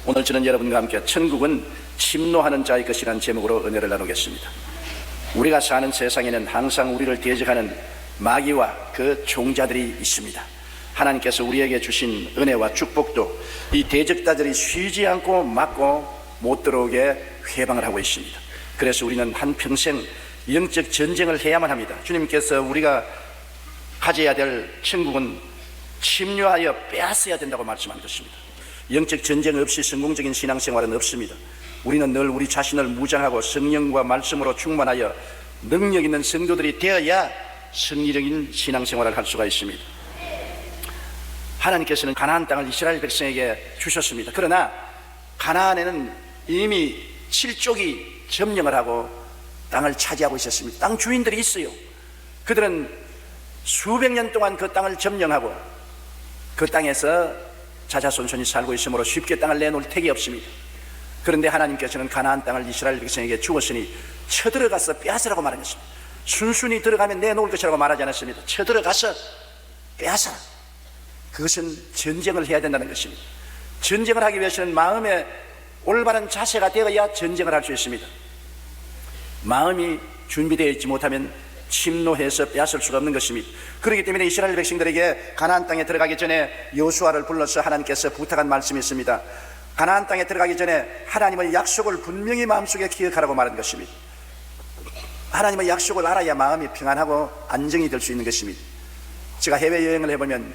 오늘 저는 여러분과 함께 천국은 침노하는 자의 것이라는 제목으로 은혜를 나누겠습니다. 우리가 사는 세상에는 항상 우리를 대적하는 마귀와 그 종자들이 있습니다. 하나님께서 우리에게 주신 은혜와 축복도 이 대적자들이 쉬지 않고 막고 못 들어오게 회방을 하고 있습니다. 그래서 우리는 한평생 영적 전쟁을 해야만 합니다. 주님께서 우리가 가져야 될 천국은 침략하여 빼앗아야 된다고 말씀한 것입니다. 영적 전쟁 없이 성공적인 신앙생활은 없습니다. 우리는 늘 우리 자신을 무장하고 성령과 말씀으로 충만하여 능력 있는 성도들이 되어야 승리적인 신앙생활을 할 수가 있습니다. 하나님께서는 가나안 땅을 이스라엘 백성에게 주셨습니다. 그러나 가나안에는 이미 7족이 점령을 하고 땅을 차지하고 있었습니다. 땅 주인들이 있어요. 그들은 수백 년 동안 그 땅을 점령하고 그 땅에서 자자손손이 살고 있으므로 쉽게 땅을 내놓을 택이 없습니다. 그런데 하나님께서는 가나안 땅을 이스라엘 백성에게 주었으니 쳐들어가서 빼앗으라고 말한 것입니다. 순순히 들어가면 내놓을 것이라고 말하지 않았습니다. 쳐들어가서 빼앗아라. 그것은 전쟁을 해야 된다는 것입니다. 전쟁을 하기 위해서는 마음의 올바른 자세가 되어야 전쟁을 할 수 있습니다. 마음이 준비되어 있지 못하면 침노해서 빼앗을 수가 없는 것입니다. 그렇기 때문에 이스라엘 백성들에게 가나안 땅에 들어가기 전에 여호수아를 불러서 하나님께서 부탁한 말씀이 있습니다. 가나안 땅에 들어가기 전에 하나님의 약속을 분명히 마음속에 기억하라고 말한 것입니다. 하나님의 약속을 알아야 마음이 평안하고 안정이 될 수 있는 것입니다. 제가 해외여행을 해보면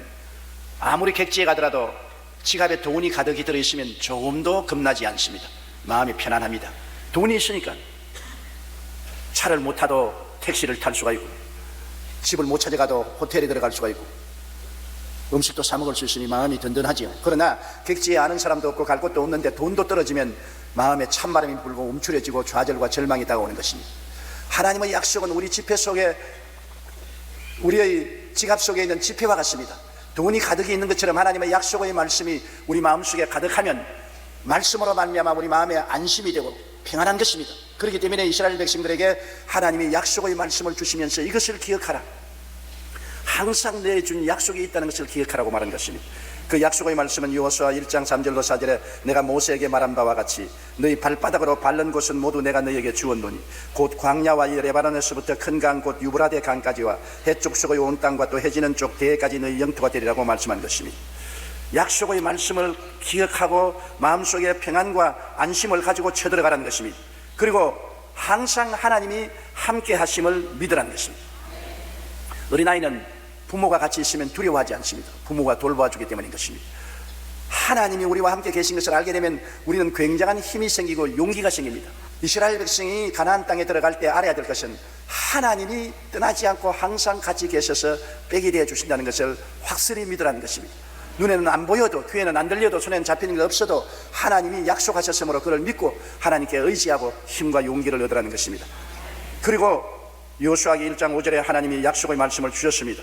아무리 객지에 가더라도 지갑에 돈이 가득히 들어있으면 조금도 겁나지 않습니다. 마음이 편안합니다. 돈이 있으니까 차를 못 타도 택시를 탈 수가 있고, 집을 못 찾아가도 호텔에 들어갈 수가 있고, 음식도 사 먹을 수 있으니 마음이 든든하지요. 그러나 객지에 아는 사람도 없고 갈 곳도 없는데 돈도 떨어지면 마음에 찬바람이 불고 움츠려지고 좌절과 절망이 다가오는 것입니다. 하나님의 약속은 우리 지폐 속에, 우리의 지갑 속에 있는 지폐와 같습니다. 돈이 가득히 있는 것처럼 하나님의 약속의 말씀이 우리 마음속에 가득하면 말씀으로 말미암아 우리 마음에 안심이 되고 평안한 것입니다. 그렇기 때문에 이스라엘 백성들에게 하나님이 약속의 말씀을 주시면서 이것을 기억하라, 항상 내준 약속이 있다는 것을 기억하라고 말한 것입니다. 그 약속의 말씀은 여호수아 1장 3절로 4절에 내가 모세에게 말한 바와 같이 너희 발바닥으로 밟는 곳은 모두 내가 너희에게 주었노니 곧 광야와 이 레바논에서부터 큰 강 곧 유브라데 강까지와 해쪽 속의 온 땅과 또 해지는 쪽 대해까지 너희 영토가 되리라고 말씀한 것입니다. 약속의 말씀을 기억하고 마음속에 평안과 안심을 가지고 쳐들어가라는 것입니다. 그리고 항상 하나님이 함께 하심을 믿으라는 것입니다. 어린아이는 부모가 같이 있으면 두려워하지 않습니다. 부모가 돌봐주기 때문인 것입니다. 하나님이 우리와 함께 계신 것을 알게 되면 우리는 굉장한 힘이 생기고 용기가 생깁니다. 이스라엘 백성이 가나안 땅에 들어갈 때 알아야 될 것은 하나님이 떠나지 않고 항상 같이 계셔서 백이 되어 주신다는 것을 확실히 믿으라는 것입니다. 눈에는 안 보여도, 귀에는 안 들려도, 손에는 잡히는 게 없어도 하나님이 약속하셨으므로 그걸 믿고 하나님께 의지하고 힘과 용기를 얻으라는 것입니다. 그리고 여호수아기 1장 5절에 하나님이 약속의 말씀을 주셨습니다.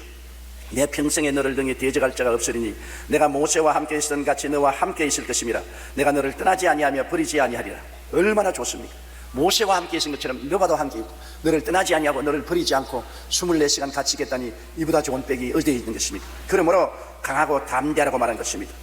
내 평생에 너를 등에 대적할 자가 없으리니 내가 모세와 함께 있었던 같이 너와 함께 있을 것임이라. 내가 너를 떠나지 아니하며 버리지 아니하리라. 얼마나 좋습니까? 모세와 함께 있은 것처럼 너와도 함께 있고 너를 떠나지 아니하고 너를 버리지 않고 24시간 같이 있겠다니 이보다 좋은 백이 어디에 있는 것입니까? 그러므로 강하고 담대하라고 말한 것입니다.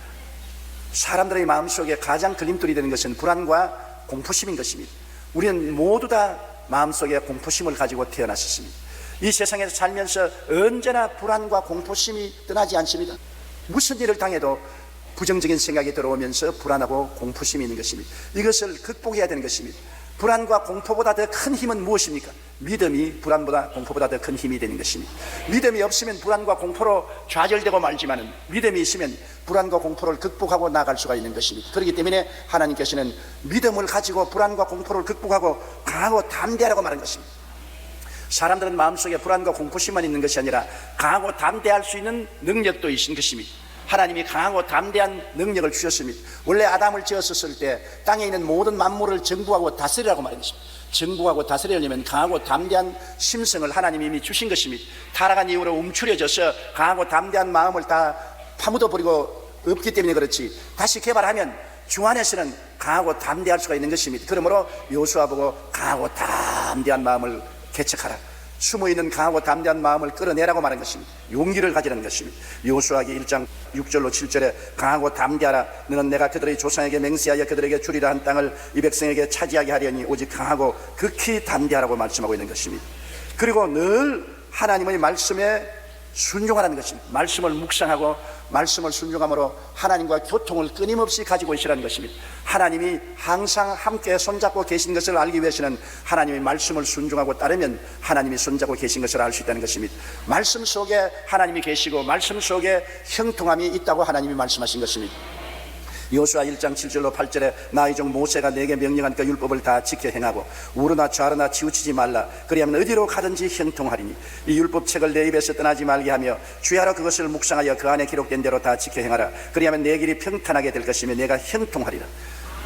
사람들의 마음속에 가장 걸림돌이 되는 것은 불안과 공포심인 것입니다. 우리는 모두 다 마음속에 공포심을 가지고 태어났습니다. 이 세상에서 살면서 언제나 불안과 공포심이 떠나지 않습니다. 무슨 일을 당해도 부정적인 생각이 들어오면서 불안하고 공포심이 있는 것입니다. 이것을 극복해야 되는 것입니다. 불안과 공포보다 더 큰 힘은 무엇입니까? 믿음이 불안보다 공포보다 더 큰 힘이 되는 것입니다. 믿음이 없으면 불안과 공포로 좌절되고 말지만은 믿음이 있으면 불안과 공포를 극복하고 나아갈 수가 있는 것입니다. 그렇기 때문에 하나님께서는 믿음을 가지고 불안과 공포를 극복하고 강하고 담대하라고 말한 것입니다. 사람들은 마음속에 불안과 공포심만 있는 것이 아니라 강하고 담대할 수 있는 능력도 있는 것입니다. 하나님이 강하고 담대한 능력을 주셨습니다. 원래 아담을 지었을 때 땅에 있는 모든 만물을 정부하고 다스리라고 말했습니다. 정부하고 다스리려면 강하고 담대한 심성을 하나님이 이미 주신 것입니다. 타락한 이후로 움츠려져서 강하고 담대한 마음을 다 파묻어 버리고 없기 때문에 그렇지, 다시 개발하면 주 안에서는 강하고 담대할 수가 있는 것입니다. 그러므로 여호수아 보고 강하고 담대한 마음을 개척하라, 숨어있는 강하고 담대한 마음을 끌어내라고 말한 것입니다. 용기를 가지라는 것입니다. 여호수아기 1장 6절로 7절에 강하고 담대하라. 너는 내가 그들의 조상에게 맹세하여 그들에게 주리라 한 땅을 이 백성에게 차지하게 하려니 오직 강하고 극히 담대하라고 말씀하고 있는 것입니다. 그리고 늘 하나님의 말씀에 순종하라는 것입니다. 말씀을 묵상하고 말씀을 순종함으로 하나님과 교통을 끊임없이 가지고 있으라는 것입니다. 하나님이 항상 함께 손잡고 계신 것을 알기 위해서는 하나님의 말씀을 순종하고 따르면 하나님이 손잡고 계신 것을 알 수 있다는 것입니다. 말씀 속에 하나님이 계시고 말씀 속에 형통함이 있다고 하나님이 말씀하신 것입니다. 여호수아 1장 7절로 8절에 나의 종 모세가 내게 명령한 그 율법을 다 지켜 행하고 우러나 좌르나 치우치지 말라. 그리하면 어디로 가든지 형통하리니 이 율법책을 내 입에서 떠나지 말게 하며 주야로 그것을 묵상하여 그 안에 기록된 대로 다 지켜 행하라. 그리하면 내 길이 평탄하게 될 것이며 내가 형통하리라.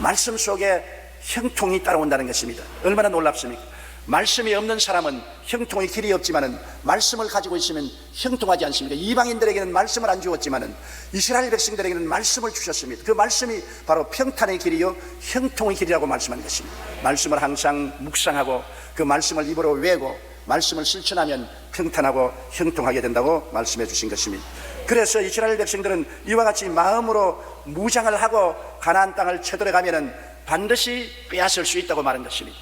말씀 속에 형통이 따라온다는 것입니다. 얼마나 놀랍습니까? 말씀이 없는 사람은 형통의 길이 없지만은 말씀을 가지고 있으면 형통하지 않습니까? 이방인들에게는 말씀을 안 주었지만은 이스라엘 백성들에게는 말씀을 주셨습니다. 그 말씀이 바로 평탄의 길이요 형통의 길이라고 말씀한 것입니다. 말씀을 항상 묵상하고 그 말씀을 입으로 외우고 말씀을 실천하면 평탄하고 형통하게 된다고 말씀해 주신 것입니다. 그래서 이스라엘 백성들은 이와 같이 마음으로 무장을 하고 가나안 땅을 쳐들어가면은 반드시 빼앗을 수 있다고 말한 것입니다.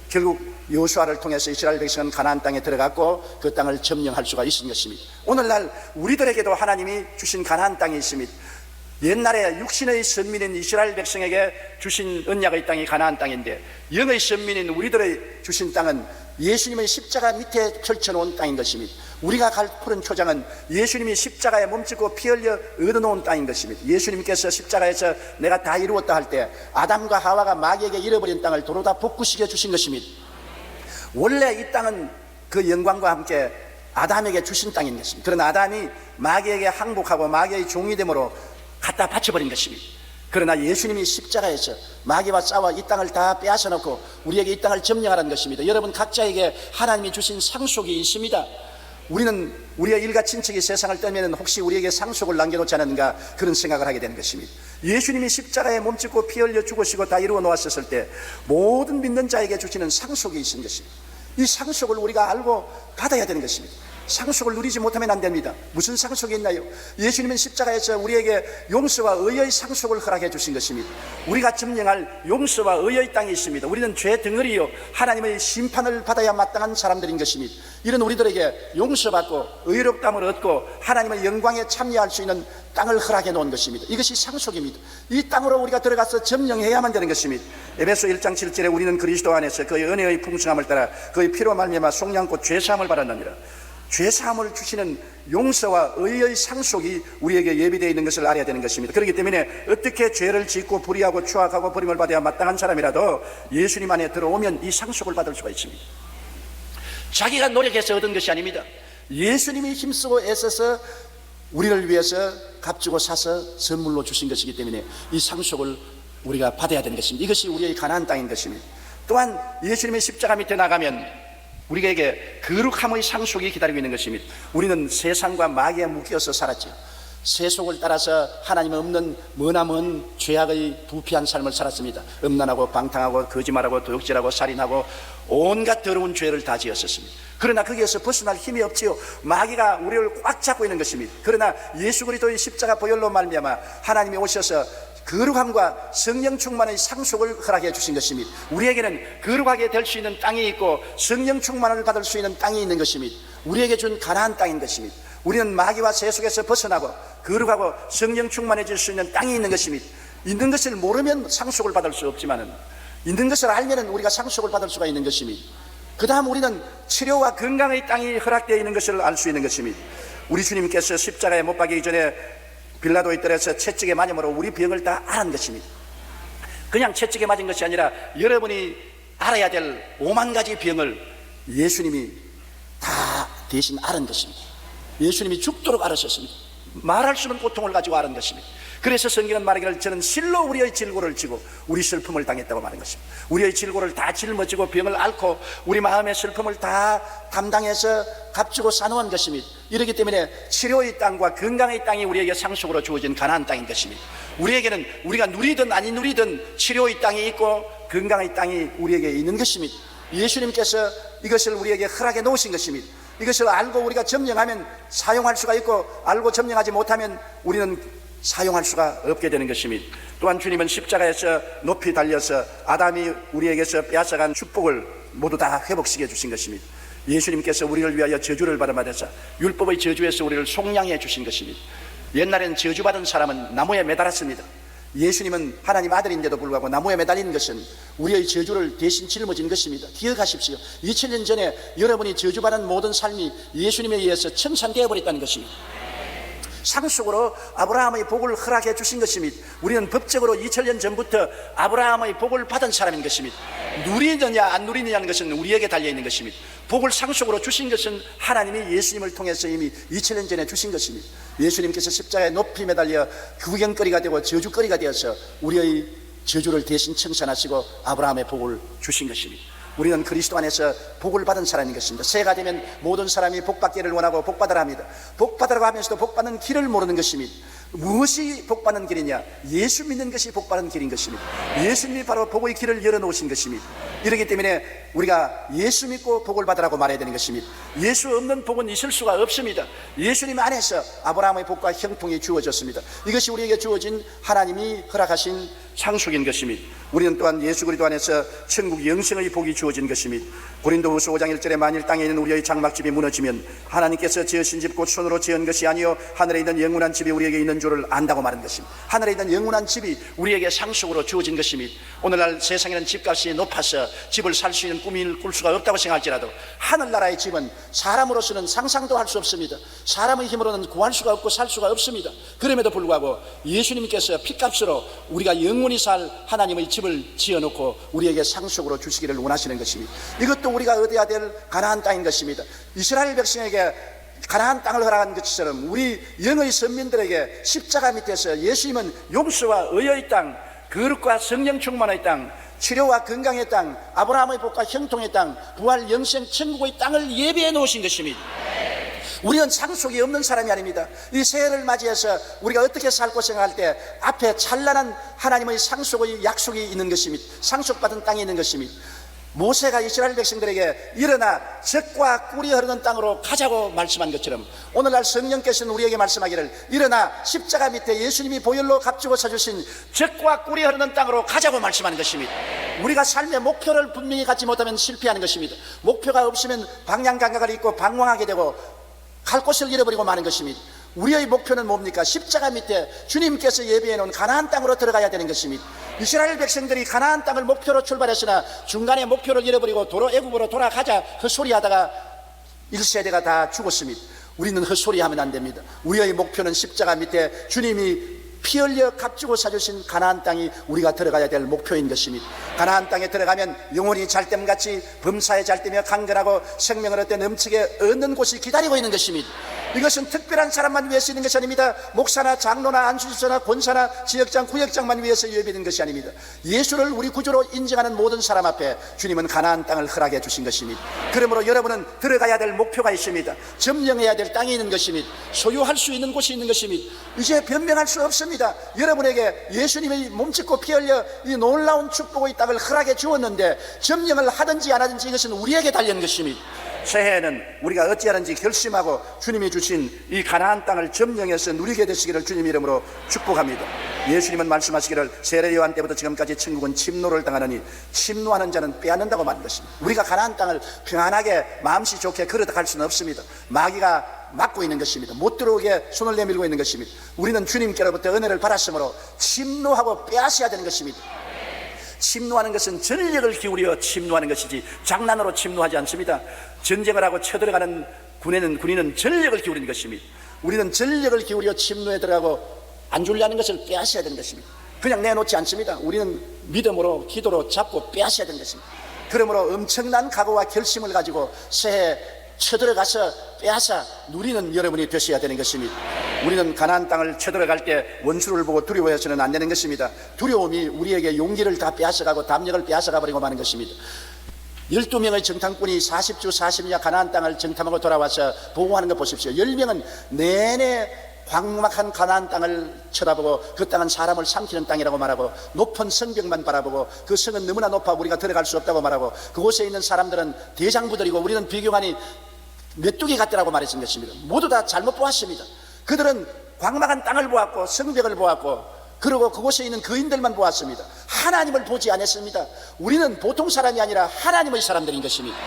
결국 여호수아를 통해서 이스라엘 백성은 가나안 땅에 들어갔고 그 땅을 점령할 수가 있은 것입니다. 오늘날 우리들에게도 하나님이 주신 가나안 땅이 있습니다. 옛날에 육신의 선민인 이스라엘 백성에게 주신 언약의 땅이 가나안 땅인데 영의 선민인 우리들의 주신 땅은 예수님의 십자가 밑에 펼쳐놓은 땅인 것입니다. 우리가 갈 푸른 초장은 예수님이 십자가에 몸짓고 피 흘려 얻어놓은 땅인 것입니다. 예수님께서 십자가에서 내가 다 이루었다 할 때 아담과 하와가 마귀에게 잃어버린 땅을 도로 다 복구시켜 주신 것입니다. 원래 이 땅은 그 영광과 함께 아담에게 주신 땅인 것입니다. 그러나 아담이 마귀에게 항복하고 마귀의 종이 되므로 갖다 바쳐버린 것입니다. 그러나 예수님이 십자가에서 마귀와 싸워 이 땅을 다 빼앗아 놓고 우리에게 이 땅을 점령하라는 것입니다. 여러분 각자에게 하나님이 주신 상속이 있습니다. 우리는 우리의 일가 친척이 세상을 떠나면 혹시 우리에게 상속을 남겨놓지 않았는가 그런 생각을 하게 되는 것입니다. 예수님이 십자가에 몸짓고 피 흘려 죽으시고 다 이루어 놓았을 때 모든 믿는 자에게 주시는 상속이 있는 것입니다. 이 상속을 우리가 알고 받아야 되는 것입니다. 상속을 누리지 못하면 안 됩니다. 무슨 상속이 있나요? 예수님은 십자가에서 우리에게 용서와 의의 상속을 허락해 주신 것입니다. 우리가 점령할 용서와 의의 땅이 있습니다. 우리는 죄 덩어리요 하나님의 심판을 받아야 마땅한 사람들인 것입니다. 이런 우리들에게 용서받고 의롭다함을 얻고 하나님의 영광에 참여할 수 있는 땅을 허락해 놓은 것입니다. 이것이 상속입니다. 이 땅으로 우리가 들어가서 점령해야만 되는 것입니다. 에베소 1장 7절에 우리는 그리스도 안에서 그의 은혜의 풍성함을 따라 그의 피로 말미암아 속량고 죄사함을 받았느니라. 죄사함을 주시는 용서와 의의 상속이 우리에게 예비되어 있는 것을 알아야 되는 것입니다. 그렇기 때문에 어떻게 죄를 짓고 불의하고 추악하고 버림을 받아야 마땅한 사람이라도 예수님 안에 들어오면 이 상속을 받을 수가 있습니다. 자기가 노력해서 얻은 것이 아닙니다. 예수님이 힘쓰고 애써서 우리를 위해서 값주고 사서 선물로 주신 것이기 때문에 이 상속을 우리가 받아야 되는 것입니다. 이것이 우리의 가나안 땅인 것입니다. 또한 예수님의 십자가 밑에 나가면 우리에게 거룩함의 상속이 기다리고 있는 것입니다. 우리는 세상과 마귀에 묶여서 살았죠. 세속을 따라서 하나님 없는 머나먼 죄악의 부패한 삶을 살았습니다. 음란하고 방탕하고 거짓말하고 도둑질하고 살인하고 온갖 더러운 죄를 다 지었었습니다. 그러나 거기에서 벗어날 힘이 없지요. 마귀가 우리를 꽉 잡고 있는 것입니다. 그러나 예수 그리스도의 십자가 보혈로 말미암아 하나님이 오셔서 거룩함과 성령 충만의 상속을 허락해 주신 것입니다. 우리에게는 거룩하게 될 수 있는 땅이 있고 성령 충만을 받을 수 있는 땅이 있는 것입니다. 우리에게 준 가나안 땅인 것입니다. 우리는 마귀와 세속에서 벗어나고 거룩하고 성령 충만해질 수 있는 땅이 있는 것입니다. 있는 것을 모르면 상속을 받을 수 없지만은 있는 것을 알면은 우리가 상속을 받을 수가 있는 것입니다. 그 다음 우리는 치료와 건강의 땅이 허락되어 있는 것을 알 수 있는 것입니다. 우리 주님께서 십자가에 못 박이기 전에 빌라도의 뜰에서 채찍에 맞음으로 우리 병을 다 알은 것입니다. 그냥 채찍에 맞은 것이 아니라 여러분이 알아야 될 5만 가지 병을 예수님이 다 대신 알은 것입니다. 예수님이 죽도록 알으셨습니다. 말할 수 없는 고통을 가지고 알은 것입니다. 그래서 성경은 말하기를 저는 실로 우리의 질고를 지고 우리 슬픔을 당했다고 말한 것입니다. 우리의 질고를 다 짊어지고 병을 앓고 우리 마음의 슬픔을 다 담당해서 값주고 싸놓은 것입니다. 이렇기 때문에 치료의 땅과 건강의 땅이 우리에게 상속으로 주어진 가나안 땅인 것입니다. 우리에게는 우리가 누리든 아니 누리든 치료의 땅이 있고 건강의 땅이 우리에게 있는 것입니다. 예수님께서 이것을 우리에게 허락해 놓으신 것입니다. 이것을 알고 우리가 점령하면 사용할 수가 있고, 알고 점령하지 못하면 우리는 사용할 수가 없게 되는 것입니다. 또한 주님은 십자가에서 높이 달려서 아담이 우리에게서 빼앗아간 축복을 모두 다 회복시켜 주신 것입니다. 예수님께서 우리를 위하여 저주를 받으사 율법의 저주에서 우리를 속량해 주신 것입니다. 옛날에는 저주받은 사람은 나무에 매달았습니다. 예수님은 하나님 아들인데도 불구하고 나무에 매달린 것은 우리의 저주를 대신 짊어진 것입니다. 기억하십시오. 2000년 전에 여러분이 저주받은 모든 삶이 예수님에 의해서 청산되어 버렸다는 것입니다. 상속으로 아브라함의 복을 허락해 주신 것입니다. 우리는 법적으로 2000년 전부터 아브라함의 복을 받은 사람인 것입니다. 누리느냐 안 누리느냐는 것은 우리에게 달려있는 것입니다. 복을 상속으로 주신 것은 하나님이 예수님을 통해서 이미 2000년 전에 주신 것입니다. 예수님께서 십자가에 높이 매달려 구경거리가 되고 저주거리가 되어서 우리의 저주를 대신 청산하시고 아브라함의 복을 주신 것입니다. 우리는 그리스도 안에서 복을 받은 사람인 것입니다. 새해가 되면 모든 사람이 복받기를 원하고 복받으라 합니다. 복받으라고 하면서도 복받는 길을 모르는 것입니다. 무엇이 복받는 길이냐? 예수 믿는 것이 복받는 길인 것입니다. 예수님이 바로 복의 길을 열어놓으신 것입니다. 이렇기 때문에 우리가 예수 믿고 복을 받으라고 말해야 되는 것입니다. 예수 없는 복은 있을 수가 없습니다. 예수님 안에서 아브라함의 복과 형통이 주어졌습니다. 이것이 우리에게 주어진 하나님이 허락하신 상속인 것입니다. 우리는 또한 예수 그리스도 안에서 천국 영생의 복이 주어진 것입니다. 고린도후서 5장 1절에 만일 땅에 있는 우리의 장막집이 무너지면 하나님께서 지으신 집 곧 손으로 지은 것이 아니요 하늘에 있는 영원한 집이 우리에게 있는 줄을 안다고 말한 것입니다. 하늘에 있는 영원한 집이 우리에게 상속으로 주어진 것입니다. 오늘날 세상에는 집값이 높아서 집을 살 수 있는 꿈을 꿀 수가 없다고 생각할지라도 하늘나라의 집은 사람으로서는 상상도 할 수 없습니다. 사람의 힘으로는 구할 수가 없고 살 수가 없습니다. 그럼에도 불구하고 예수님께서 피값으로 우리가 영원히 살 하나님의 집을 지어놓고 우리에게 상속으로 주시기를 원하시는 것입니다. 이것도 우리가 얻어야 될 가나안 땅인 것입니다. 이스라엘 백성에게 가나안 땅을 허락한 것처럼 우리 영의 선민들에게 십자가 밑에서 예수님은 용서와 의의 땅, 거룩과 성령 충만의 땅, 치료와 건강의 땅, 아브라함의 복과 형통의 땅, 부활 영생 천국의 땅을 예비해 놓으신 것입니다. 우리는 상속이 없는 사람이 아닙니다. 이 새해를 맞이해서 우리가 어떻게 살고 생각할 때 앞에 찬란한 하나님의 상속의 약속이 있는 것입니다. 상속받은 땅이 있는 것입니다. 모세가 이스라엘 백성들에게 일어나 젖과 꿀이 흐르는 땅으로 가자고 말씀한 것처럼 오늘날 성령께서는 우리에게 말씀하기를 일어나 십자가 밑에 예수님이 보혈로 값주고 사주신 젖과 꿀이 흐르는 땅으로 가자고 말씀하는 것입니다. 우리가 삶의 목표를 분명히 갖지 못하면 실패하는 것입니다. 목표가 없으면 방향감각을 잃고 방황하게 되고 갈 곳을 잃어버리고 마는 것입니다. 우리의 목표는 뭡니까? 십자가 밑에 주님께서 예비해 놓은 가나안 땅으로 들어가야 되는 것입니다. 이스라엘 백성들이 가나안 땅을 목표로 출발했으나 중간에 목표를 잃어버리고 애굽으로 돌아가자 헛소리하다가 1세대가 다 죽었습니다. 우리는 헛소리하면 안 됩니다. 우리의 목표는 십자가 밑에 주님이 피 흘려 값주고 사주신 가나안 땅이 우리가 들어가야 될 목표인 것입니다. 가나안 땅에 들어가면 영혼이 잘됨같이 범사에 잘되며 강건하고 생명을 얻되 넘치게 얻는 곳이 기다리고 있는 것입니다. 이것은 특별한 사람만 위해서 있는 것이 아닙니다. 목사나 장로나 안수집사나 권사나 지역장 구역장만 위해서 예비된 것이 아닙니다. 예수를 우리 구주로 인정하는 모든 사람 앞에 주님은 가나안 땅을 허락해 주신 것입니다. 그러므로 여러분은 들어가야 될 목표가 있습니다. 점령해야 될 땅이 있는 것입니다. 소유할 수 있는 곳이 있는 것입니다. 이제 변명할 수 없습니다. 여러분에게 예수님이 몸짓고 피 흘려 이 놀라운 축복의 땅을 허락해 주었는데 점령을 하든지 안 하든지 이것은 우리에게 달린 것입니다. 새해에는 우리가 어찌하는지 결심하고 주님이 주신 이 가나안 땅을 점령해서 누리게 되시기를 주님 이름으로 축복합니다. 예수님은 말씀하시기를 세례 요한 때부터 지금까지 천국은 침노를 당하느니 침노하는 자는 빼앗는다고 말한 것입니다. 우리가 가나안 땅을 평안하게 마음씨 좋게 걸어갈 수는 없습니다. 마귀가 막고 있는 것입니다. 못 들어오게 손을 내밀고 있는 것입니다. 우리는 주님께로부터 은혜를 받았으므로 침노하고 빼앗아야 되는 것입니다. 침노하는 것은 전력을 기울여 침노하는 것이지 장난으로 침노하지 않습니다. 전쟁을 하고 쳐들어가는 군인은 전력을 기울이는 것입니다. 우리는 전력을 기울여 침노에 들어가고 안 줄려는 것을 빼앗아야 되는 것입니다. 그냥 내놓지 않습니다. 우리는 믿음으로 기도로 잡고 빼앗아야 되는 것입니다. 그러므로 엄청난 각오와 결심을 가지고 새해 쳐들어가서 빼앗아 누리는 여러분이 되셔야 되는 것입니다. 우리는 가나안 땅을 쳐들어갈 때 원수를 보고 두려워해서는 안 되는 것입니다. 두려움이 우리에게 용기를 다 빼앗아가고 담력을 빼앗아가 버리고 마는 것입니다. 12명의 정탐꾼이 40주 40야 가나안 땅을 정탐하고 돌아와서 보고하는 것 보십시오. 10명은 내내 광막한 가나안 땅을 쳐다보고 그 땅은 사람을 삼키는 땅이라고 말하고 높은 성벽만 바라보고 그 성은 너무나 높아 우리가 들어갈 수 없다고 말하고 그곳에 있는 사람들은 대장부들이고 우리는 비교관이 메뚜기 같더라고 말했던 것입니다. 모두 다 잘못 보았습니다. 그들은 광막한 땅을 보았고 성벽을 보았고 그리고 그곳에 있는 거인들만 보았습니다. 하나님을 보지 않았습니다. 우리는 보통 사람이 아니라 하나님의 사람들인 것입니다.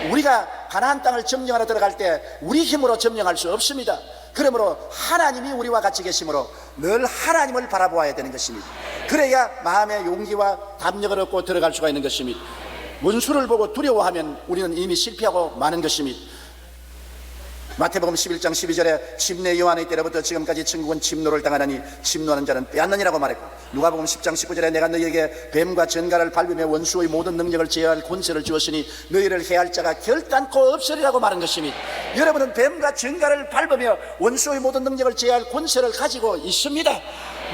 우리가 가나안 땅을 점령하러 들어갈 때 우리 힘으로 점령할 수 없습니다. 그러므로 하나님이 우리와 같이 계시므로 늘 하나님을 바라보아야 되는 것입니다. 그래야 마음의 용기와 담력을 얻고 들어갈 수가 있는 것입니다. 원수를 보고 두려워하면 우리는 이미 실패하고 마는 것입니다. 마태복음 11장 12절에 침례 요한의 때로부터 지금까지 천국은 침노를 당하나니 침노하는 자는 빼앗느니라고 말했고, 누가복음 10장 19절에 내가 너희에게 뱀과 전갈을 밟으며 원수의 모든 능력을 제어할 권세를 주었으니 너희를 해할 자가 결단코 없으리라고 말한 것입니다. 여러분은 뱀과 전갈을 밟으며 원수의 모든 능력을 제어할 권세를 가지고 있습니다.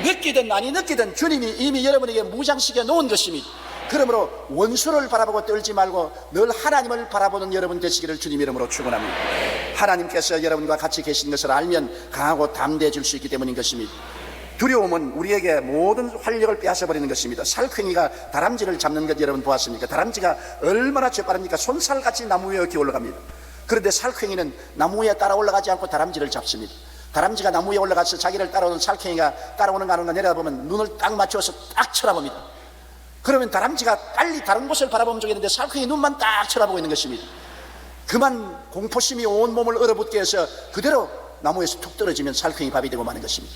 느끼든 아니 느끼든 주님이 이미 여러분에게 무장시켜 놓은 것입니다. 그러므로 원수를 바라보고 떨지 말고 늘 하나님을 바라보는 여러분 되시기를 주님 이름으로 축원합니다. 하나님께서 여러분과 같이 계신 것을 알면 강하고 담대해질 수 있기 때문인 것입니다. 두려움은 우리에게 모든 활력을 빼앗아버리는 것입니다. 살쾡이가 다람쥐를 잡는 것 여러분 보았습니까? 다람쥐가 얼마나 재빠릅니까? 손살같이 나무 위에 기어 올라갑니다. 그런데 살쾡이는 나무 위에 따라 올라가지 않고 다람쥐를 잡습니다. 다람쥐가 나무 위에 올라가서 자기를 따라오는 살쾡이가 따라오는 가는 거 내려다보면 눈을 딱 맞춰서 딱 쳐다봅니다. 그러면 다람쥐가 빨리 다른 곳을 바라보면 좋겠는데 살쾡이 눈만 딱 쳐다보고 있는 것입니다. 그만 공포심이 온 몸을 얼어붙게 해서 그대로 나무에서 툭 떨어지면 살쾡이 밥이 되고 마는 것입니다.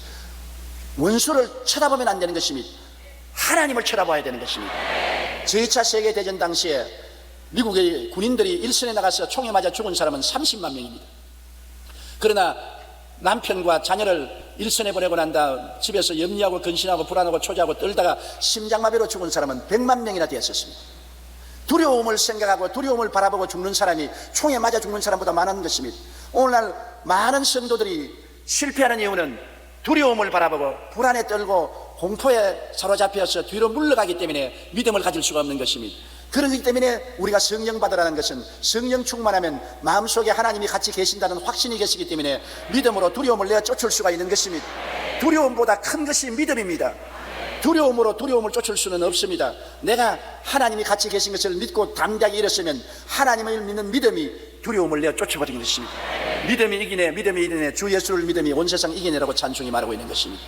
원수를 쳐다보면 안 되는 것입니다. 하나님을 쳐다봐야 되는 것입니다. 제2차 세계대전 당시에 미국의 군인들이 일선에 나가서 총에 맞아 죽은 사람은 30만 명입니다. 그러나 남편과 자녀를 일선에 보내고 난 다음 집에서 염려하고 근심하고 불안하고 초조하고 떨다가 심장마비로 죽은 사람은 100만 명이나 되었었습니다. 두려움을 생각하고 두려움을 바라보고 죽는 사람이 총에 맞아 죽는 사람보다 많은 것입니다. 오늘날 많은 성도들이 실패하는 이유는 두려움을 바라보고 불안에 떨고 공포에 사로잡혀서 뒤로 물러가기 때문에 믿음을 가질 수가 없는 것입니다. 그렇기 때문에 우리가 성령 받으라는 것은 성령 충만하면 마음속에 하나님이 같이 계신다는 확신이 계시기 때문에 믿음으로 두려움을 내어 쫓을 수가 있는 것입니다. 두려움보다 큰 것이 믿음입니다. 두려움으로 두려움을 쫓을 수는 없습니다. 내가 하나님이 같이 계신 것을 믿고 담대하게 일었으면 하나님을 믿는 믿음이 두려움을 내어 쫓아버리는 것입니다. 믿음이 이기네, 믿음이 이기네, 주 예수를 믿음이 온 세상 이기네라고 찬송이 말하고 있는 것입니다.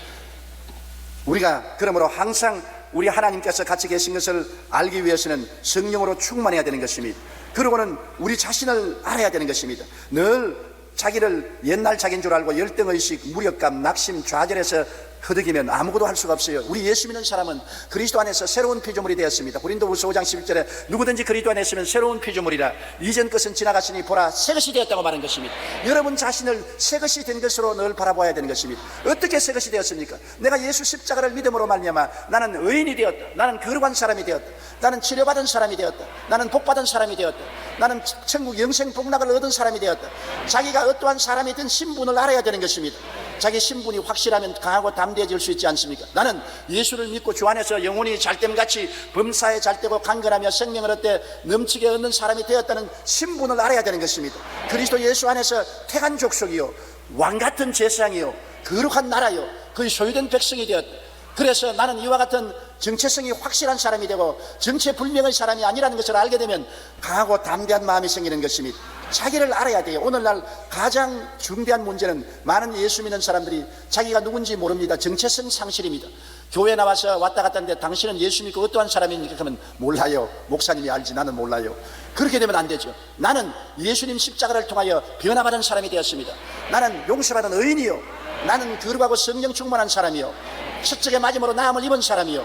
우리가 그러므로 항상 우리 하나님께서 같이 계신 것을 알기 위해서는 성령으로 충만해야 되는 것입니다. 그리고는 우리 자신을 알아야 되는 것입니다. 늘 자기를 옛날 자기인 줄 알고 열등의식, 무력감, 낙심, 좌절해서 허덕이면 아무것도 할 수가 없어요. 우리 예수 믿는 사람은 그리스도 안에서 새로운 피조물이 되었습니다. 고린도후서 5장 11절에 누구든지 그리스도 안에 있으면 새로운 피조물이라 이전 것은 지나갔으니 보라 새 것이 되었다고 말한 것입니다. 여러분 자신을 새 것이 된 것으로 늘 바라봐야 되는 것입니다. 어떻게 새 것이 되었습니까? 내가 예수 십자가를 믿음으로 말미암아 나는 의인이 되었다. 나는 거룩한 사람이 되었다. 나는 치료받은 사람이 되었다. 나는 복받은 사람이 되었다. 나는 천국 영생 복락을 얻은 사람이 되었다. 자기가 어떠한 사람이든 신분을 알아야 되는 것입니다. 자기 신분이 확실하면 강하고 담대해질 수 있지 않습니까? 나는 예수를 믿고 주 안에서 영혼이 잘됨같이 범사에 잘되고 강건하며 생명을 얻되 넘치게 얻는 사람이 되었다는 신분을 알아야 되는 것입니다. 그리스도 예수 안에서 택한 족속이요 왕같은 제사장이요 거룩한 나라요 그의 소유된 백성이 되었다. 그래서 나는 이와 같은 정체성이 확실한 사람이 되고 정체불명의 사람이 아니라는 것을 알게 되면 강하고 담대한 마음이 생기는 것입니다. 자기를 알아야 돼요. 오늘날 가장 중대한 문제는 많은 예수 믿는 사람들이 자기가 누군지 모릅니다. 정체성 상실입니다. 교회 나와서 왔다 갔다 하는데 당신은 예수 믿고 어떠한 사람입니까? 그러면 몰라요. 목사님이 알지 나는 몰라요. 그렇게 되면 안 되죠. 나는 예수님 십자가를 통하여 변화받은 사람이 되었습니다. 나는 용서받은 의인이요 나는 거룩하고 성령 충만한 사람이요 첫째의 맞음으로 나음을 입은 사람이요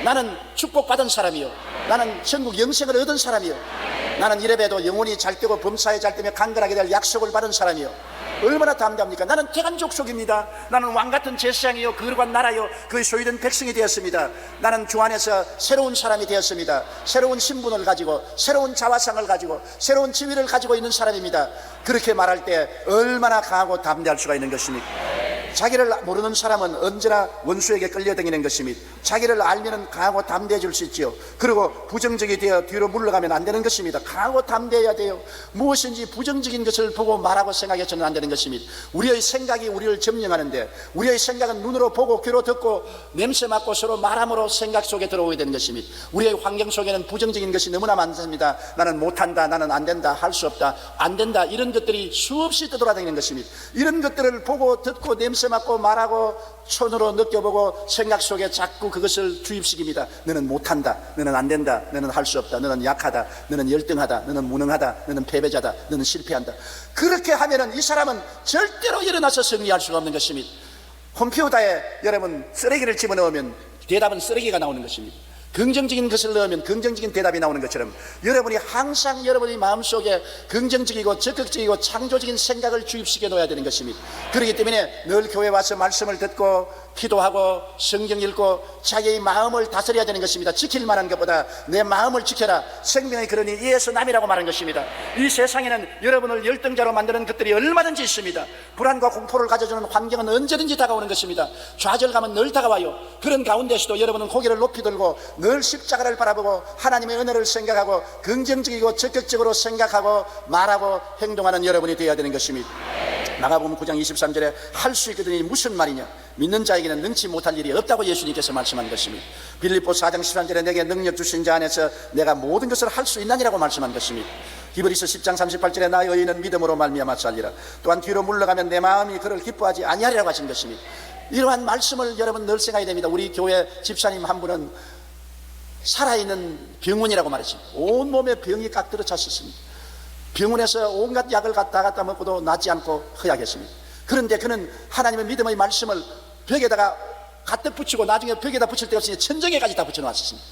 나는 축복받은 사람이요 나는 천국 영생을 얻은 사람이요 나는 이래봬도 영혼이 잘되고 범사에 잘되며 강건하게 될 약속을 받은 사람이요 얼마나 담대합니까? 나는 택한 족속입니다. 나는 왕같은 제사장이요 거룩한 나라요 그의 소유된 백성이 되었습니다. 나는 주 안에서 새로운 사람이 되었습니다. 새로운 신분을 가지고 새로운 자화상을 가지고 새로운 지위를 가지고 있는 사람입니다. 그렇게 말할 때 얼마나 강하고 담대할 수가 있는 것입니까? 자기를 모르는 사람은 언제나 원수에게 끌려다니는 것입니다. 자기를 알면 강하고 담대해질 수 있지요. 그리고 부정적이 되어 뒤로 물러가면 안 되는 것입니다. 강하고 담대해야 돼요. 무엇인지 부정적인 것을 보고 말하고 생각해서는 안 되는 것입니다. 우리의 생각이 우리를 점령하는데, 우리의 생각은 눈으로 보고 귀로 듣고 냄새 맡고 서로 말함으로 생각 속에 들어오게 되는 것입니다. 우리의 환경 속에는 부정적인 것이 너무나 많습니다. 나는 못한다, 나는 안 된다, 할 수 없다, 안 된다, 이런 것들이 수없이 떠돌아다니는 것입니다. 이런 것들을 보고 듣고 냄새 맡고 말하고 손으로 느껴보고 생각 속에 자꾸 그것을 주입시킵니다. 너는 못한다, 너는 안 된다, 너는 할 수 없다, 너는 약하다, 너는 열등하다, 너는 무능하다, 너는 패배자다, 너는 실패한다. 그렇게 하면은 이 사람은 절대로 일어나서 승리할 수가 없는 것입니다. 컴퓨터에 여러분 쓰레기를 집어넣으면 대답은 쓰레기가 나오는 것입니다. 긍정적인 것을 넣으면 긍정적인 대답이 나오는 것처럼 여러분이 항상 여러분의 마음속에 긍정적이고 적극적이고 창조적인 생각을 주입시켜 놓아야 되는 것입니다. 그렇기 때문에 늘 교회 와서 말씀을 듣고 기도하고 성경 읽고 자기의 마음을 다스려야 되는 것입니다. 지킬 만한 것보다 내 마음을 지켜라. 생명의 근원이 이에서 남이라고 말한 것입니다. 이 세상에는 여러분을 열등자로 만드는 것들이 얼마든지 있습니다. 불안과 공포를 가져주는 환경은 언제든지 다가오는 것입니다. 좌절감은 늘 다가와요. 그런 가운데서도 여러분은 고개를 높이 들고 늘 십자가를 바라보고 하나님의 은혜를 생각하고 긍정적이고 적극적으로 생각하고 말하고 행동하는 여러분이 되어야 되는 것입니다. 마가복음 9장 23절에 할 수 있거든이 무슨 말이냐, 믿는 자에게는 능치 못할 일이 없다고 예수님께서 말씀한 것입니다. 빌립보 4장 13절에 내게 능력 주신 자 안에서 내가 모든 것을 할 수 있나니라고 말씀한 것입니다. 히브리서 10장 38절에 나의 의인은 믿음으로 말미암아 살리라. 또한 뒤로 물러가면 내 마음이 그를 기뻐하지 아니하리라고 하신 것입니다. 이러한 말씀을 여러분 늘 생각해야 됩니다. 우리 교회 집사님 한 분은 살아있는 병원이라고 말했습니다. 온몸에 병이 꽉 들어 찼었습니다. 병원에서 온갖 약을 갖다 먹고도 낫지 않고 허약했습니다. 그런데 그는 하나님의 믿음의 말씀을 벽에다가 갖다 붙이고 나중에 벽에다 붙일 데가 없으니 천정에까지 다 붙여놨습니다.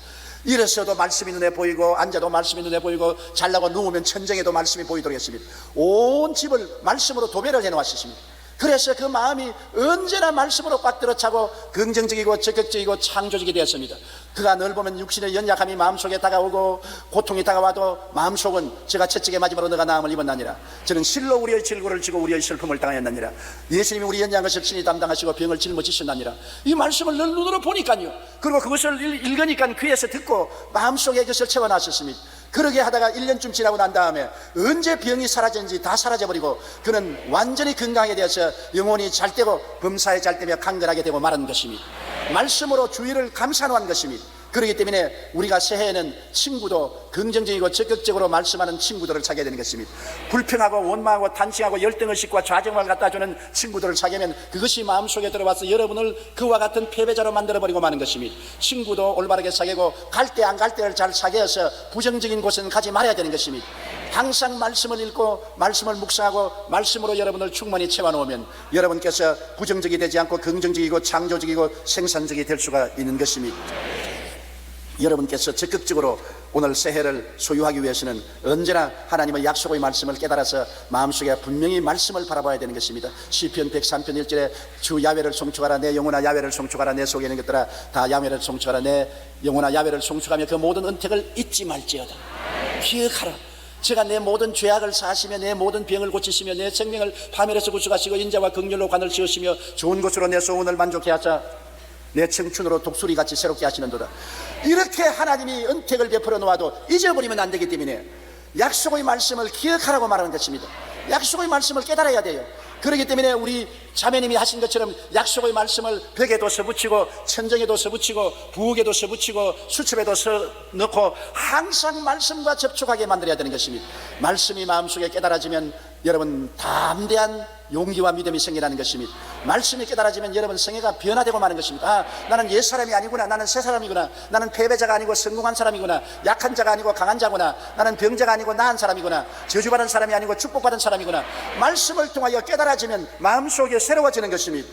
일어서도 말씀이 눈에 보이고 앉아도 말씀이 눈에 보이고 잘라고 누우면 천정에도 말씀이 보이도록 했습니다. 온 집을 말씀으로 도배를 해놓았습니다. 그래서 그 마음이 언제나 말씀으로 꽉 들어차고 긍정적이고 적극적이고 창조적이 되었습니다. 그가 늘 보면 육신의 연약함이 마음속에 다가오고 고통이 다가와도 마음속은 제가 채찍에 맞음으로 너가 나음을 입었나니라. 저는 실로 우리의 질고를 지고 우리의 슬픔을 당하였나니라. 예수님이 우리 연약한 것을 친히 담당하시고 병을 짊어지셨나니라. 이 말씀을 늘 눈으로 보니까요. 그리고 그것을 읽으니까 귀에서 듣고 마음속에 그것을 채워놨었습니다. 그러게 하다가 1년쯤 지나고 난 다음에 언제 병이 사라졌는지 다 사라져버리고 그는 완전히 건강하게 되어서 영혼이 잘되고 범사에 잘되며 강건하게 되고 말하는 것입니다. 말씀으로 주의를 감사놓은 것입니다. 그렇기 때문에 우리가 새해에는 친구도 긍정적이고 적극적으로 말씀하는 친구들을 사귀어야 되는 것입니다. 불평하고 원망하고 탄식하고 열등의식과 좌정을 갖다 주는 친구들을 사귀면 그것이 마음속에 들어와서 여러분을 그와 같은 패배자로 만들어버리고 마는 것입니다. 친구도 올바르게 사귀고 갈 때 안 갈 때를 잘 사귀어서 부정적인 곳은 가지 말아야 되는 것입니다. 항상 말씀을 읽고 말씀을 묵상하고 말씀으로 여러분을 충만히 채워놓으면 여러분께서 부정적이 되지 않고 긍정적이고 창조적이고 생산적이 될 수가 있는 것입니다. 여러분께서 적극적으로 오늘 새해를 소유하기 위해서는 언제나 하나님의 약속의 말씀을 깨달아서 마음속에 분명히 말씀을 바라봐야 되는 것입니다. 시편 103편 1절에 주 야훼를 송축하라. 내 영혼아 야훼를 송축하라. 내 속에 있는 것들아 다 야훼를 송축하라. 내 영혼아 야훼를 송축하며 그 모든 은택을 잊지 말지어다. 기억하라. 제가 내 모든 죄악을 사하시며 내 모든 병을 고치시며 내 생명을 파멸에서 구속하시고 인자와 긍휼로 관을 지으시며 좋은 것으로 내 소원을 만족해 하사 내 청춘으로 독수리같이 새롭게 하시는도다. 이렇게 하나님이 은택을 베풀어 놓아도 잊어버리면 안 되기 때문에 약속의 말씀을 기억하라고 말하는 것입니다. 약속의 말씀을 깨달아야 돼요. 그렇기 때문에 우리 자매님이 하신 것처럼 약속의 말씀을 벽에도 써붙이고 천정에도 써붙이고 부엌에도 써붙이고 수첩에도 넣고 항상 말씀과 접촉하게 만들어야 되는 것입니다. 말씀이 마음속에 깨달아지면 여러분 담대한 용기와 믿음이 생겨나는 것입니다. 말씀이 깨달아지면 여러분 생애가 변화되고 마는 것입니다. 아, 나는 옛사람이 아니구나. 나는 새사람이구나. 나는 패배자가 아니고 성공한 사람이구나. 약한 자가 아니고 강한 자구나. 나는 병자가 아니고 나은 사람이구나. 저주받은 사람이 아니고 축복받은 사람이구나. 말씀을 통하여 깨달아지면 마음속에 새로워지는 것입니다.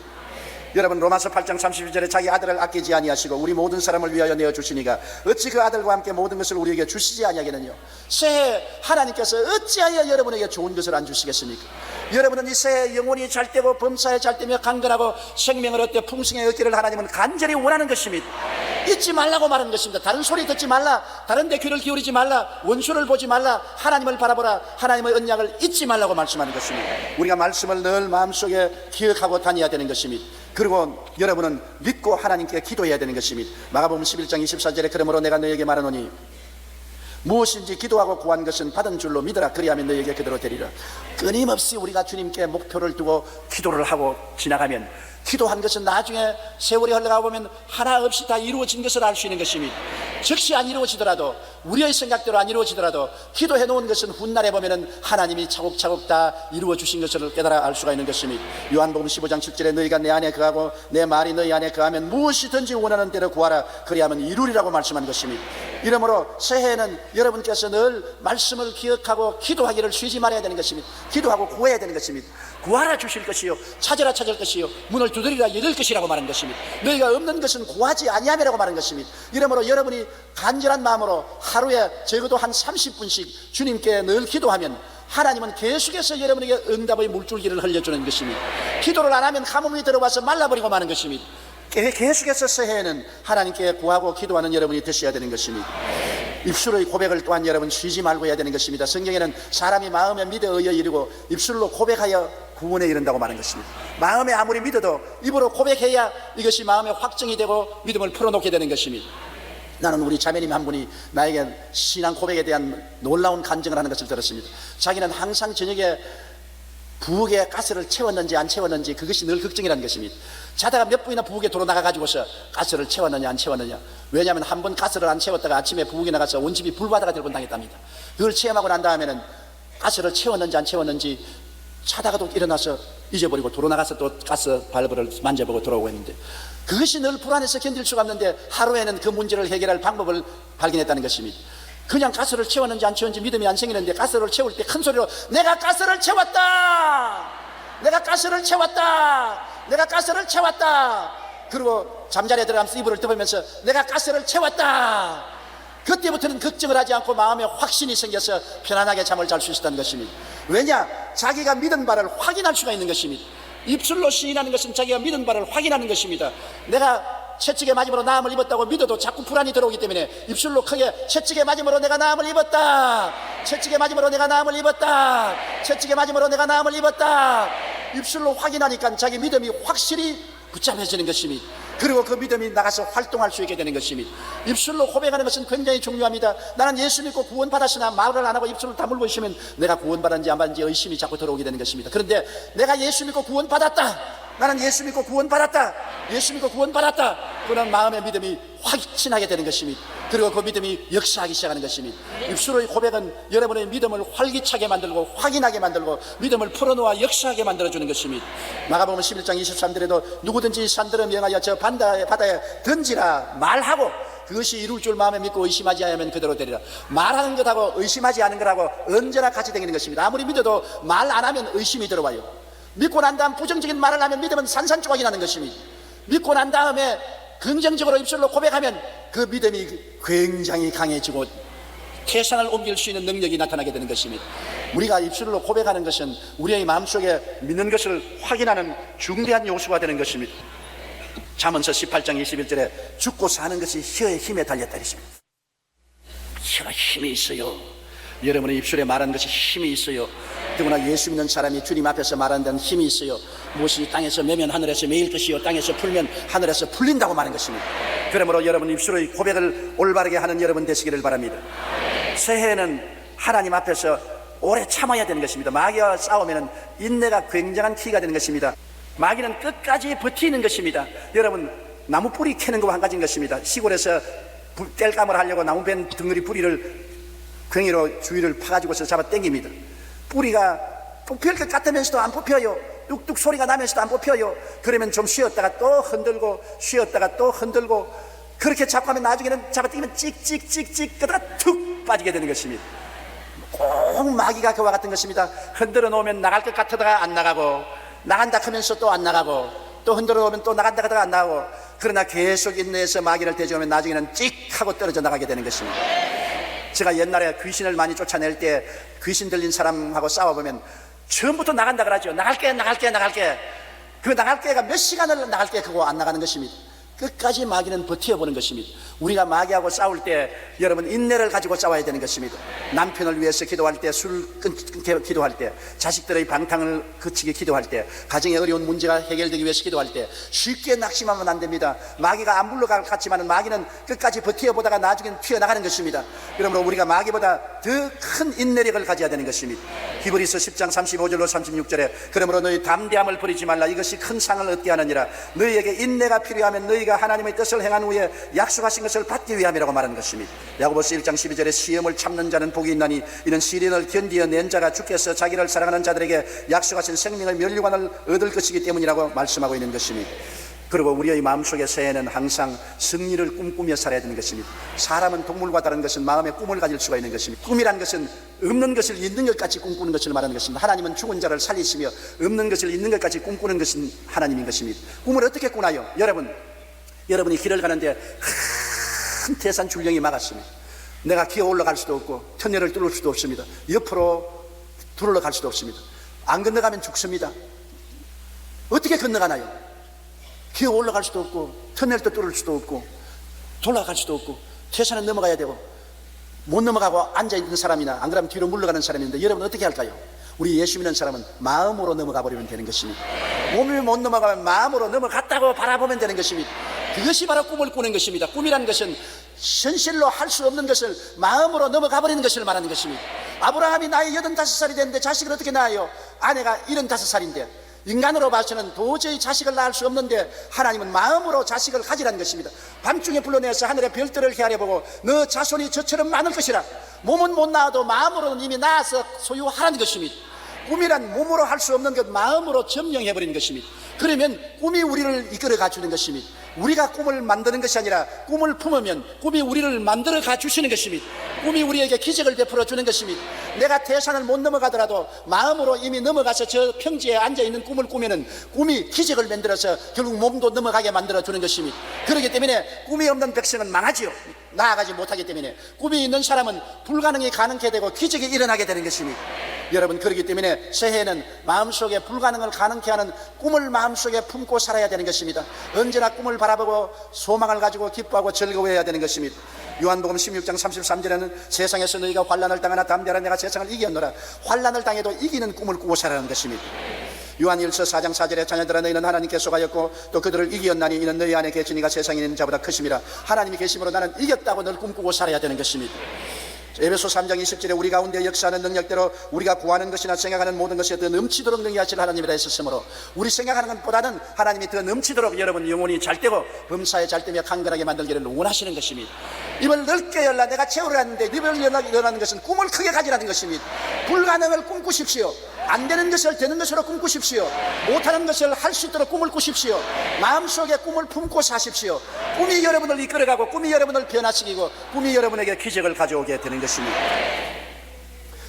여러분 로마서 8장 31절에 자기 아들을 아끼지 아니하시고 우리 모든 사람을 위하여 내어주시니가 어찌 그 아들과 함께 모든 것을 우리에게 주시지 아니하겠느냐. 새해 하나님께서 어찌하여 여러분에게 좋은 것을 안 주시겠습니까? 여러분은 이 새해 영혼이 잘되고 범사에 잘되며 강건하고 생명을 얻되 풍성히 얻기를 하나님은 간절히 원하는 것입니다. 잊지 말라고 말하는 것입니다. 다른 소리 듣지 말라, 다른 데 귀를 기울이지 말라, 원수를 보지 말라, 하나님을 바라보라, 하나님의 언약을 잊지 말라고 말씀하는 것입니다. 우리가 말씀을 늘 마음속에 기억하고 다녀야 되는 것입니다. 그리고 여러분은 믿고 하나님께 기도해야 되는 것입니다. 마가복음 11장 24절에 그러므로 내가 너에게 말하노니 무엇인지 기도하고 구한 것은 받은 줄로 믿으라. 그리하면 너에게 그대로 되리라. 끊임없이 우리가 주님께 목표를 두고 기도를 하고 지나가면, 기도한 것은 나중에 세월이 흘러가 보면 하나 없이 다 이루어진 것을 알 수 있는 것입니다. 즉시 안 이루어지더라도, 우리의 생각대로 안 이루어지더라도 기도해 놓은 것은 훗날에 보면은 하나님이 차곡차곡 다 이루어 주신 것을 깨달아 알 수가 있는 것입니다. 요한복음 15장 7절에 너희가 내 안에 거하고 내 말이 너희 안에 거하면 무엇이든지 원하는 대로 구하라. 그리하면 이루리라고 말씀한 것입니다. 이러므로 새해에는 여러분께서 늘 말씀을 기억하고 기도하기를 쉬지 말아야 되는 것입니다. 기도하고 구해야 되는 것입니다. 구하라 주실 것이요, 찾으라 찾을 것이요, 문을 두드리라 열릴 것이라고 말하는 것입니다. 너희가 없는 것은 구하지 아니함이라고 말하는 것입니다. 이러므로 여러분이 간절한 마음으로 하루에 적어도 한 30분씩 주님께 늘 기도하면 하나님은 계속해서 여러분에게 응답의 물줄기를 흘려주는 것입니다. 기도를 안 하면 가뭄이 들어와서 말라버리고 마는 것입니다. 계속해서 새해에는 하나님께 구하고 기도하는 여러분이 되셔야 되는 것입니다. 입술의 고백을 또한 여러분 쉬지 말고 해야 되는 것입니다. 성경에는 사람이 마음에 믿어 의에 이르고 입술로 고백하여 구원에 이른다고 말하는 것입니다. 마음에 아무리 믿어도 입으로 고백해야 이것이 마음에 확정이 되고 믿음을 풀어놓게 되는 것입니다. 나는 우리 자매님 한 분이 나에게 신앙 고백에 대한 놀라운 간증을 하는 것을 들었습니다. 자기는 항상 저녁에 부엌에 가스를 채웠는지 안 채웠는지 그것이 늘 걱정이라는 것입니다. 자다가 몇 번이나 부엌에 돌아나가 가지고서 가스를 채웠느냐 안 채웠느냐. 왜냐하면 한 번 가스를 안 채웠다가 아침에 부엌에 나가서 온 집이 불바다가 될 뻔당했답니다. 그걸 체험하고 난 다음에는 가스를 채웠는지 안 채웠는지 자다가도 일어나서 잊어버리고 돌아나가서 또 가스 발브를 만져보고 돌아오고 했는데, 그것이 늘 불안해서 견딜 수가 없는데 하루에는 그 문제를 해결할 방법을 발견했다는 것입니다. 그냥 가스를 채웠는지 안 채웠는지 믿음이 안 생기는데 가스를 채울 때 큰 소리로 내가 가스를 채웠다, 내가 가스를 채웠다, 내가 가스를 채웠다. 그리고 잠자리에 들어가면서 이불을 덮으면서 내가 가스를 채웠다. 그때부터는 걱정을 하지 않고 마음에 확신이 생겨서 편안하게 잠을 잘 수 있었다는 것입니다. 왜냐? 자기가 믿은 바를 확인할 수가 있는 것입니다. 입술로 시인하는 것은 자기가 믿은 바를 확인하는 것입니다. 내가 채찍에 맞음으로 나음을 입었다고 믿어도 자꾸 불안이 들어오기 때문에 입술로 크게 채찍에 맞음으로 내가 나음을 입었다, 채찍에 맞음으로 내가 나음을 입었다, 채찍에 맞음으로 내가 나음을 입었다. 입술로 확인하니까 자기 믿음이 확실히 붙잡혀지는 것입니다. 그리고 그 믿음이 나가서 활동할 수 있게 되는 것입니다. 입술로 고백하는 것은 굉장히 중요합니다. 나는 예수 믿고 구원받았으나 말을 안 하고 입술을 다물고 있으면 내가 구원받았는지 안 받았는지 의심이 자꾸 들어오게 되는 것입니다. 그런데 내가 예수 믿고 구원받았다, 나는 예수 믿고 구원받았다, 예수 믿고 구원받았다, 그런 마음의 믿음이 확신하게 되는 것입니다. 그리고 그 믿음이 역사하기 시작하는 것입니다. 입술의 고백은 여러분의 믿음을 활기차게 만들고 확인하게 만들고 믿음을 풀어놓아 역사하게 만들어주는 것입니다. 마가복음 11장 23절에도 누구든지 산들을 명하여 저 바다에 던지라 말하고 그것이 이룰 줄 마음에 믿고 의심하지 않으면 그대로 되리라. 말하는 것하고 의심하지 않은 것하고 언제나 같이 되는 것입니다. 아무리 믿어도 말 안 하면 의심이 들어와요. 믿고 난 다음 부정적인 말을 하면 믿음은 산산조각이 나는 것입니다. 믿고 난 다음에 긍정적으로 입술로 고백하면 그 믿음이 굉장히 강해지고 태산을 옮길 수 있는 능력이 나타나게 되는 것입니다. 우리가 입술로 고백하는 것은 우리의 마음속에 믿는 것을 확인하는 중대한 요소가 되는 것입니다. 잠언서 18장 21절에 죽고 사는 것이 혀의 힘에 달렸다 했습니다. 혀가 힘이 있어요. 여러분의 입술에 말하는 것이 힘이 있어요. 더구나 예수 믿는 사람이 주님 앞에서 말하는 데는 힘이 있어요. 무엇이 땅에서 매면 하늘에서 매일 것이요 땅에서 풀면 하늘에서 풀린다고 말하는 것입니다. 그러므로 여러분 입술의 고백을 올바르게 하는 여러분 되시기를 바랍니다. 새해에는 하나님 앞에서 오래 참아야 되는 것입니다. 마귀와 싸우면 인내가 굉장한 키가 되는 것입니다. 마귀는 끝까지 버티는 것입니다. 여러분 나무 뿌리 캐는 거와 한 가지인 것입니다. 시골에서 땔감을 하려고 나무 벤 덩어리 뿌리를 괭이로 주위를 파가지고서 잡아 당깁니다. 뿌리가 뽑힐 것 같으면서도 안 뽑혀요. 뚝뚝 소리가 나면서도 안 뽑혀요. 그러면 좀 쉬었다가 또 흔들고 쉬었다가 또 흔들고 그렇게 잡고 하면 나중에는 잡아당기면 찍찍찍찍 그러다가 툭 빠지게 되는 것입니다. 꼭 마귀가 그와 같은 것입니다. 흔들어 놓으면 나갈 것 같다가 안 나가고 나간다 하면서 또 안 나가고 또 흔들어 놓으면 또 나간다 하다가 안 나가고, 그러나 계속 인내해서 마귀를 대적하면 나중에는 찍 하고 떨어져 나가게 되는 것입니다. 제가 옛날에 귀신을 많이 쫓아낼 때 귀신 들린 사람하고 싸워보면 처음부터 나간다 그러죠. 나갈게 그 나갈게가 몇 시간을 나갈게 그거 안 나가는 것입니다. 끝까지 마귀는 버텨보는 것입니다. 우리가 마귀하고 싸울 때 여러분 인내를 가지고 싸워야 되는 것입니다. 남편을 위해서 기도할 때, 술 끊게 기도할 때, 자식들의 방탕을 그치게 기도할 때, 가정의 어려운 문제가 해결되기 위해서 기도할 때 쉽게 낙심하면 안 됩니다. 마귀가 안 물러갈 것 같지만 마귀는 끝까지 버텨보다가 나중엔 튀어나가는 것입니다. 그러므로 우리가 마귀보다 더 큰 인내력을 가져야 되는 것입니다. 히브리서 10장 35절로 36절에 그러므로 너희 담대함을 버리지 말라. 이것이 큰 상을 얻게 하느니라. 너희에게 인내가 필요하면 너희가 하나님의 뜻을 행한 후에 약속하신 것을 받기 위함이라고 말하는 것입니다. 야고보서 1장 12절에 시험을 참는 자는 복이 있나니 이는 시련을 견디어 낸 자가 주께서 자기를 사랑하는 자들에게 약속하신 생명의 면류관을 얻을 것이기 때문이라고 말씀하고 있는 것입니다. 그리고 우리의 마음속에 새해는 항상 승리를 꿈꾸며 살아야 되는 것입니다. 사람은 동물과 다른 것은 마음의 꿈을 가질 수가 있는 것입니다. 꿈이란 것은 없는 것을 있는 것까지 꿈꾸는 것을 말하는 것입니다. 하나님은 죽은 자를 살리시며 없는 것을 있는 것까지 꿈꾸는 것은 하나님인 것입니다. 꿈을 어떻게 꾸나요? 여러분이 길을 가는데 큰 태산 줄령이 막았습니다. 내가 기어 올라갈 수도 없고 터널을 뚫을 수도 없습니다. 옆으로 둘러갈 수도 없습니다. 안 건너가면 죽습니다. 어떻게 건너가나요? 기어 올라갈 수도 없고 터널도 뚫을 수도 없고 돌아갈 수도 없고 태산은 넘어가야 되고 못 넘어가고 앉아있는 사람이나 안 그러면 뒤로 물러가는 사람이 있는데 여러분 어떻게 할까요? 우리 예수 믿는 사람은 마음으로 넘어가 버리면 되는 것입니다. 몸이 못 넘어가면 마음으로 넘어갔다고 바라보면 되는 것입니다. 그것이 바로 꿈을 꾸는 것입니다. 꿈이라는 것은 현실로 할 수 없는 것을 마음으로 넘어가 버리는 것을 말하는 것입니다. 아브라함이 나이 85살이 됐는데 자식을 어떻게 낳아요? 아내가 75살인데 인간으로 봐서는 도저히 자식을 낳을 수 없는데 하나님은 마음으로 자식을 가지라는 것입니다. 밤중에 불러내서 하늘의 별들을 헤아려보고 너 자손이 저처럼 많을 것이라. 몸은 못 낳아도 마음으로는 이미 낳아서 소유하라는 것입니다. 꿈이란 몸으로 할 수 없는 것 마음으로 점령해버리는 것입니다. 그러면 꿈이 우리를 이끌어가 주는 것입니다. 우리가 꿈을 만드는 것이 아니라 꿈을 품으면 꿈이 우리를 만들어가 주시는 것입니다. 꿈이 우리에게 기적을 베풀어 주는 것입니다. 내가 태산을 못 넘어가더라도 마음으로 이미 넘어가서 저 평지에 앉아있는 꿈을 꾸면은 꿈이 기적을 만들어서 결국 몸도 넘어가게 만들어 주는 것입니다. 그렇기 때문에 꿈이 없는 백성은 망하지요. 나아가지 못하기 때문에 꿈이 있는 사람은 불가능이 가능케 되고 기적이 일어나게 되는 것입니다. 여러분, 그렇기 때문에 새해는 마음속에 불가능을 가능케 하는 꿈을 마음속에 품고 살아야 되는 것입니다. 언제나 꿈을 바라보고 소망을 가지고 기뻐하고 즐거워해야 되는 것입니다. 요한복음 16장 33절에는 세상에서 너희가 환난을 당하나 담대하라 내가 세상을 이겼노라. 환난을 당해도 이기는 꿈을 꾸고 살아가는 것입니다. 요한일서 4장 4절에 자녀들아 너희는 하나님께 속하였고 또 그들을 이기었나니 이는 너희 안에 계시니가 세상에 있는 자보다 크심이라. 하나님이 계심으로 나는 이겼다고 늘 꿈꾸고 살아야 되는 것입니다. 에베소 3장 20절에 우리 가운데 역사하는 능력대로 우리가 구하는 것이나 생각하는 모든 것에 더 넘치도록 능히하실 하나님이라 했었으므로 우리 생각하는 것보다는 하나님이 더 넘치도록 여러분 영혼이 잘되고 범사에 잘되며 강건하게 만들기를 원하시는 것입니다. 입을 넓게 열라. 내가 채우려 하는데 입을 열라는 것은 꿈을 크게 가지라는 것입니다. 불가능을 꿈꾸십시오. 안 되는 것을 되는 것으로 꿈꾸십시오. 못하는 것을 할 수 있도록 꿈을 꾸십시오. 마음속에 꿈을 품고 사십시오. 꿈이 여러분을 이끌어가고 꿈이 여러분을 변화시키고 꿈이 여러분에게 기적을 가져오게 되는 것입니다.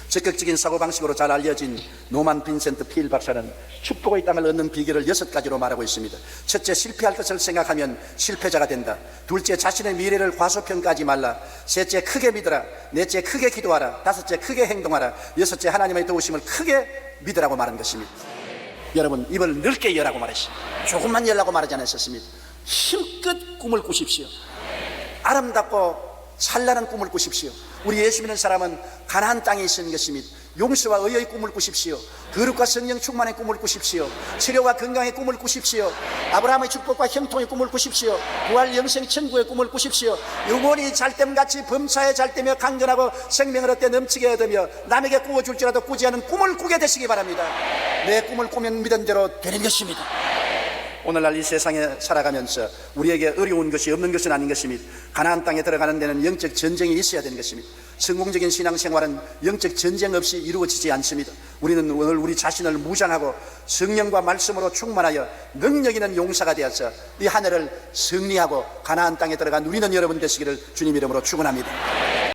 적극적인 사고방식으로 잘 알려진 노만 빈센트 필 박사는 축복의 땅을 얻는 비결을 6가지로 말하고 있습니다. 첫째, 실패할 것을 생각하면 실패자가 된다. 둘째, 자신의 미래를 과소평가하지 말라. 셋째, 크게 믿어라. 넷째, 크게 기도하라. 다섯째, 크게 행동하라. 여섯째, 하나님의 도우심을 크게 믿으라고 말한 것입니다. 여러분, 입을 넓게 열라고 말했습니다. 조금만 열라고 말하지 않았습니다. 힘껏 꿈을 꾸십시오. 아름답고 찬란한 꿈을 꾸십시오. 우리 예수 믿는 사람은 가나안 땅에 있는 것입니다. 용서와 의의 꿈을 꾸십시오. 거룩과 성령 충만의 꿈을 꾸십시오. 치료와 건강의 꿈을 꾸십시오. 아브라함의 축복과 형통의 꿈을 꾸십시오. 부활 영생 천국의 꿈을 꾸십시오. 영혼이 잘됨같이 범사에 잘되며 강건하고 생명을 얻되 넘치게 얻으며 남에게 꾸어줄지라도 꾸지 않은 꿈을 꾸게 되시기 바랍니다. 내 꿈을 꾸면 믿은 대로 되는 것입니다. 오늘날 이 세상에 살아가면서 우리에게 어려운 것이 없는 것은 아닌 것입니다. 가나안 땅에 들어가는 데는 영적 전쟁이 있어야 되는 것입니다. 성공적인 신앙생활은 영적 전쟁 없이 이루어지지 않습니다. 우리는 오늘 우리 자신을 무장하고 성령과 말씀으로 충만하여 능력 있는 용사가 되어서 이 하늘을 승리하고 가나안 땅에 들어가 누리는 여러분 되시기를 주님 이름으로 축원합니다.